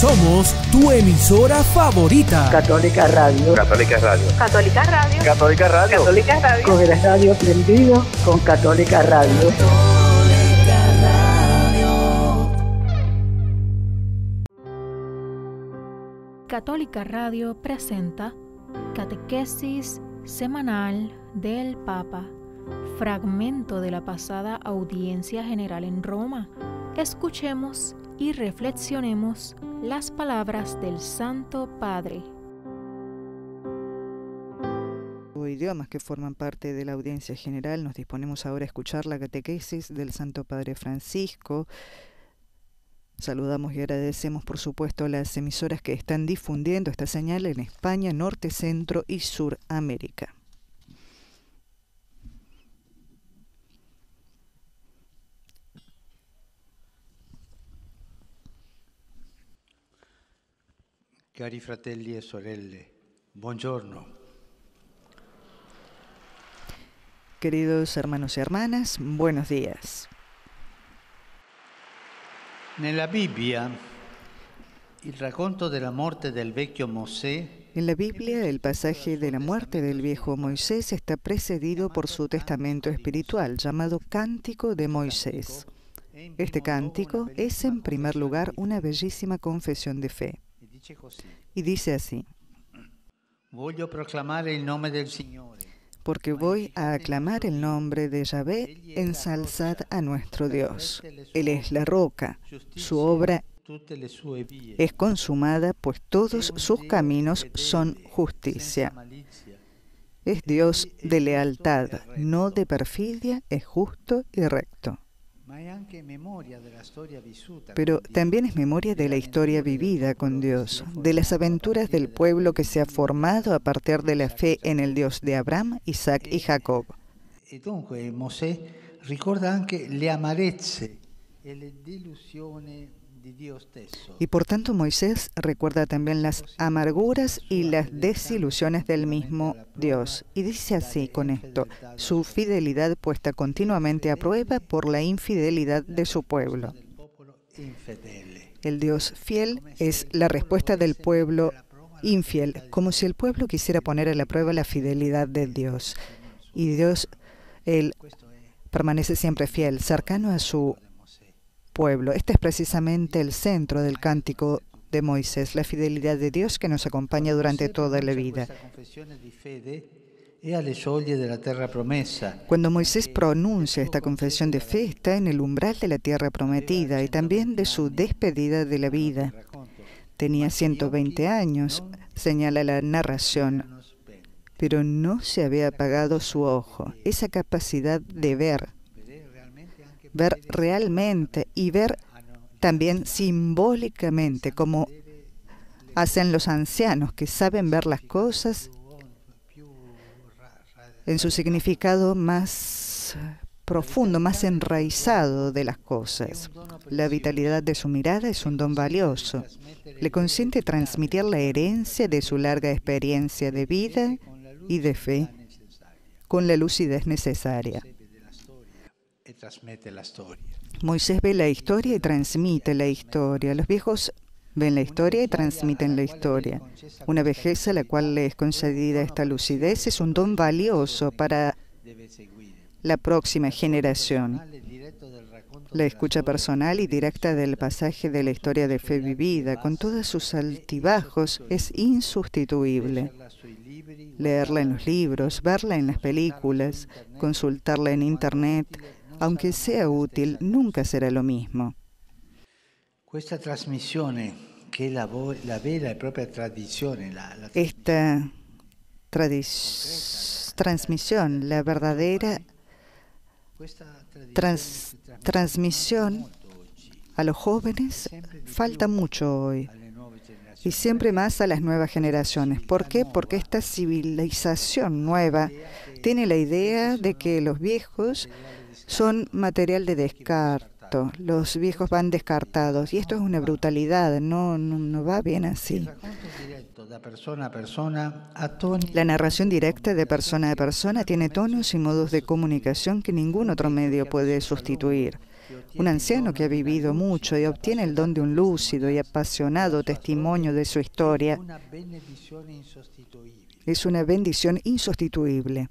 Somos tu emisora favorita. Católica Radio. Católica Radio. Católica Radio. Católica Radio. Católica Radio. Con el radio prendido con Católica Radio. Católica Radio presenta Catequesis Semanal del Papa, fragmento de la pasada audiencia general en Roma. Escuchemos y reflexionemos las palabras del Santo Padre. Idiomas que forman parte de la audiencia general, nos disponemos ahora a escuchar la catequesis del Santo Padre Francisco. Saludamos y agradecemos, por supuesto, a las emisoras que están difundiendo esta señal en España, Norte, Centro y Suramérica. Cari fratelli e sorelle, buongiorno. Queridos hermanos y hermanas, buenos días. Nella Bibbia, il racconto della morte del vecchio Mosè. En la Biblia, el pasaje de la muerte del viejo Moisés está precedido por su testamento espiritual, llamado Cántico de Moisés. Este cántico es, en primer lugar, una bellísima confesión de fe. Y dice así: Voglio proclamare il nome del Signore. Porque voy a aclamar el nombre de Yahvé, ensalzad a nuestro Dios. Él es la roca, su obra es consumada, pues todos sus caminos son justicia. Es Dios de lealtad, no de perfidia, es justo y recto. Pero también es memoria de la historia vivida con Dios, de las aventuras del pueblo que se ha formado a partir de la fe en el Dios de Abraham, Isaac y Jacob. E dunque Mosè ricorda anche le amarezze e le delusioni di Dio stesso. Y por tanto Moisés recuerda también las amarguras y las desilusiones del mismo Dios. Y dice así con esto: su fidelidad puesta continuamente a prueba por la infidelidad de su pueblo. El Dios fiel es la respuesta del pueblo infiel, como si el pueblo quisiera poner a la prueba la fidelidad de Dios. Y Dios, Él permanece siempre fiel, cercano a su pueblo. Este es precisamente el centro del cántico de Moisés, la fidelidad de Dios que nos acompaña durante toda la vida. Cuando Moisés pronuncia esta confesión de fe, está en el umbral de la tierra prometida y también de su despedida de la vida. Tenía 120 años, señala la narración, pero no se había apagado su ojo, esa capacidad de ver realmente y ver también simbólicamente, como hacen los ancianos que saben ver las cosas en su significado más profundo, más enraizado de las cosas. La vitalidad de su mirada es un don valioso. Le consiente transmitir la herencia de su larga experiencia de vida y de fe con la lucidez necesaria. Moisés ve la historia y transmite la historia. Los viejos ven la historia y transmiten la historia. Una vejez a la cual le es concedida esta lucidez es un don valioso para la próxima generación. La escucha personal y directa del pasaje de la historia de fe vivida, con todos sus altibajos, es insustituible. Leerla en los libros, verla en las películas, consultarla en Internet, aunque sea útil, nunca será lo mismo. Esta transmisión, la verdadera transmisión a los jóvenes, falta mucho hoy. Y siempre más a las nuevas generaciones. ¿Por qué? Porque esta civilización nueva tiene la idea de que los viejos son material de descarto. Los viejos van descartados. Y esto es una brutalidad. No va bien así. La narración directa de persona a persona tiene tonos y modos de comunicación que ningún otro medio puede sustituir. Un anciano que ha vivido mucho y obtiene el don de un lúcido y apasionado testimonio de su historia es una bendición insustituible.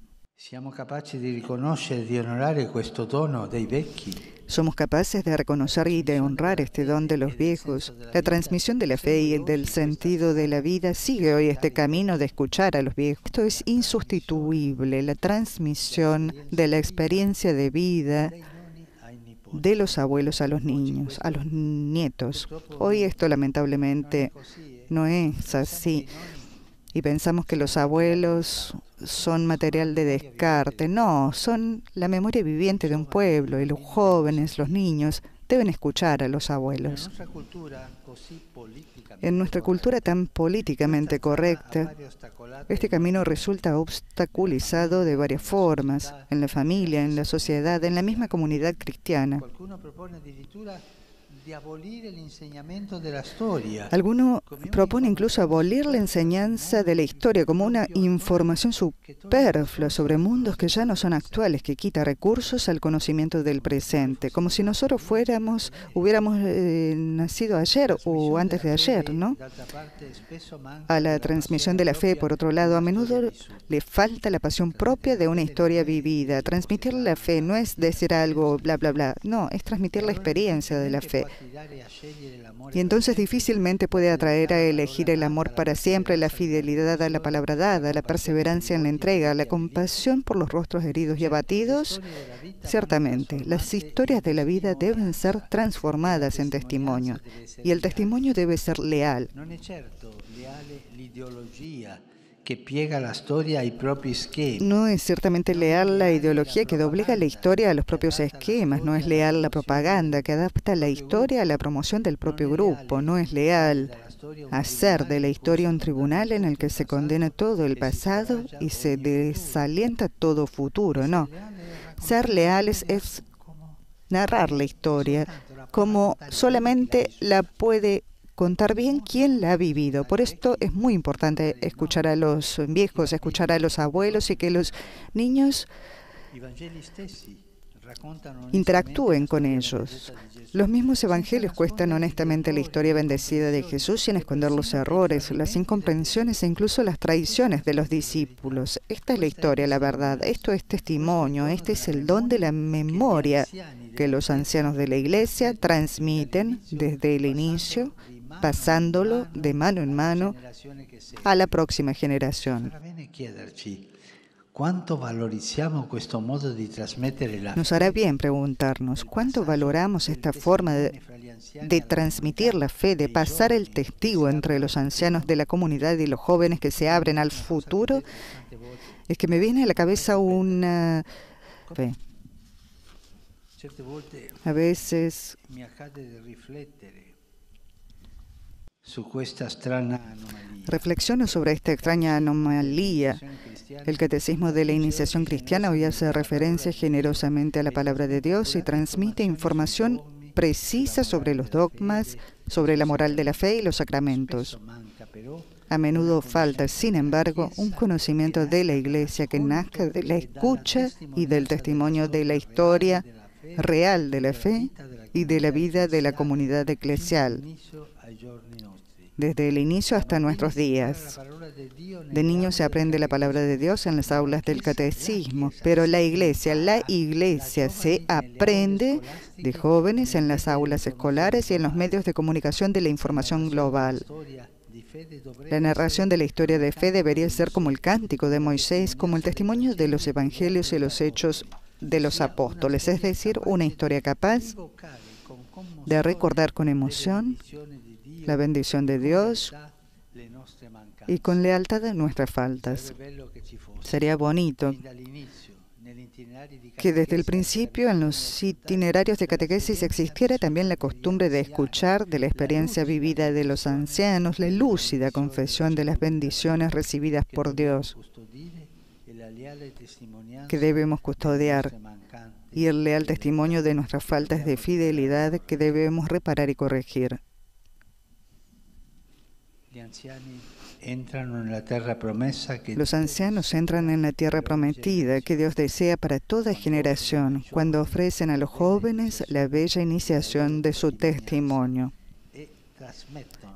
Somos capaces de reconocer y de honrar este don de los viejos. La transmisión de la fe y del sentido de la vida sigue hoy este camino de escuchar a los viejos. Esto es insustituible, la transmisión de la experiencia de vida de los abuelos a los niños, a los nietos. Hoy esto lamentablemente no es así. Y pensamos que los abuelos son material de descarte. No, son la memoria viviente de un pueblo y los jóvenes, los niños, deben escuchar a los abuelos. En nuestra cultura tan políticamente correcta, este camino resulta obstaculizado de varias formas, en la familia, en la sociedad, en la misma comunidad cristiana. Alguno propone incluso abolir la enseñanza de la historia como una información superflua sobre mundos que ya no son actuales, que quita recursos al conocimiento del presente, como si nosotros hubiéramos nacido ayer o antes de ayer, ¿no? A la transmisión de la fe, por otro lado, a menudo le falta la pasión propia de una historia vivida. Transmitir la fe no es decir algo bla bla bla, no, es transmitir la experiencia de la fe. Y entonces difícilmente puede atraer a elegir el amor para siempre, la fidelidad a la palabra dada, la perseverancia en la entrega, la compasión por los rostros heridos y abatidos. Ciertamente, las historias de la vida deben ser transformadas en testimonio, y el testimonio debe ser leal. No es ciertamente leal la ideología que doblega la historia a los propios esquemas, no es leal la propaganda que adapta la historia a la promoción del propio grupo, no es leal hacer de la historia un tribunal en el que se condena todo el pasado y se desalienta todo futuro, no. Ser leales es narrar la historia como solamente la puede contar bien quién la ha vivido. Por esto es muy importante escuchar a los viejos, escuchar a los abuelos y que los niños interactúen con ellos. Los mismos evangelios cuentan honestamente la historia bendecida de Jesús sin esconder los errores, las incomprensiones e incluso las traiciones de los discípulos. Esta es la historia, la verdad. Esto es testimonio. Este es el don de la memoria que los ancianos de la Iglesia transmiten desde el inicio, pasándolo de mano en mano a la próxima generación. Nos hará bien preguntarnos cuánto valoramos esta forma de transmitir la fe, de pasar el testigo entre los ancianos de la comunidad y los jóvenes que se abren al futuro. Es que me viene a la cabeza una fe. A veces reflexiono sobre esta extraña anomalía. El Catecismo de la Iniciación Cristiana hoy hace referencia generosamente a la palabra de Dios y transmite información precisa sobre los dogmas, sobre la moral de la fe y los sacramentos. A menudo falta, sin embargo, un conocimiento de la Iglesia que nazca de la escucha y del testimonio de la historia real de la fe y de la vida de la comunidad eclesial, desde el inicio hasta nuestros días. De niños se aprende la palabra de Dios en las aulas del catecismo, pero la iglesia se aprende de jóvenes en las aulas escolares y en los medios de comunicación de la información global. La narración de la historia de fe debería ser como el cántico de Moisés, como el testimonio de los evangelios y los hechos de los apóstoles, es decir, una historia capaz de recordar con emoción la bendición de Dios y con lealtad a nuestras faltas. Sería bonito que desde el principio en los itinerarios de catequesis existiera también la costumbre de escuchar de la experiencia vivida de los ancianos, la lúcida confesión de las bendiciones recibidas por Dios que debemos custodiar y el leal testimonio de nuestras faltas de fidelidad que debemos reparar y corregir. Los ancianos entran en la tierra prometida que Dios desea para toda generación, cuando ofrecen a los jóvenes la bella iniciación de su testimonio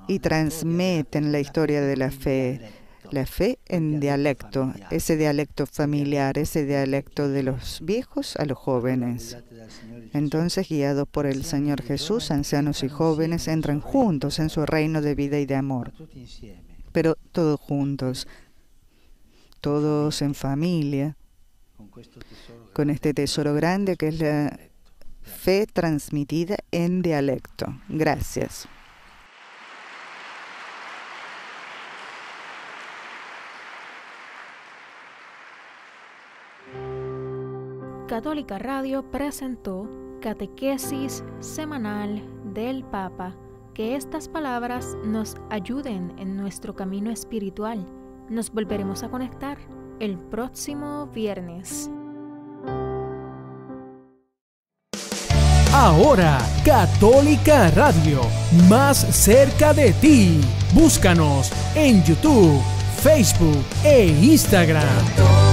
y transmiten la historia de la fe en dialecto, ese dialecto familiar, ese dialecto de los viejos a los jóvenes. Entonces, guiados por el Señor Jesús, ancianos y jóvenes entran juntos en su reino de vida y de amor. Pero todos juntos, todos en familia, con este tesoro grande que es la fe transmitida en dialecto. Gracias. Católica Radio presentó Catequesis Semanal del Papa. Que estas palabras nos ayuden en nuestro camino espiritual. Nos volveremos a conectar el próximo viernes. Ahora, Católica Radio, más cerca de ti. Búscanos en YouTube, Facebook e Instagram.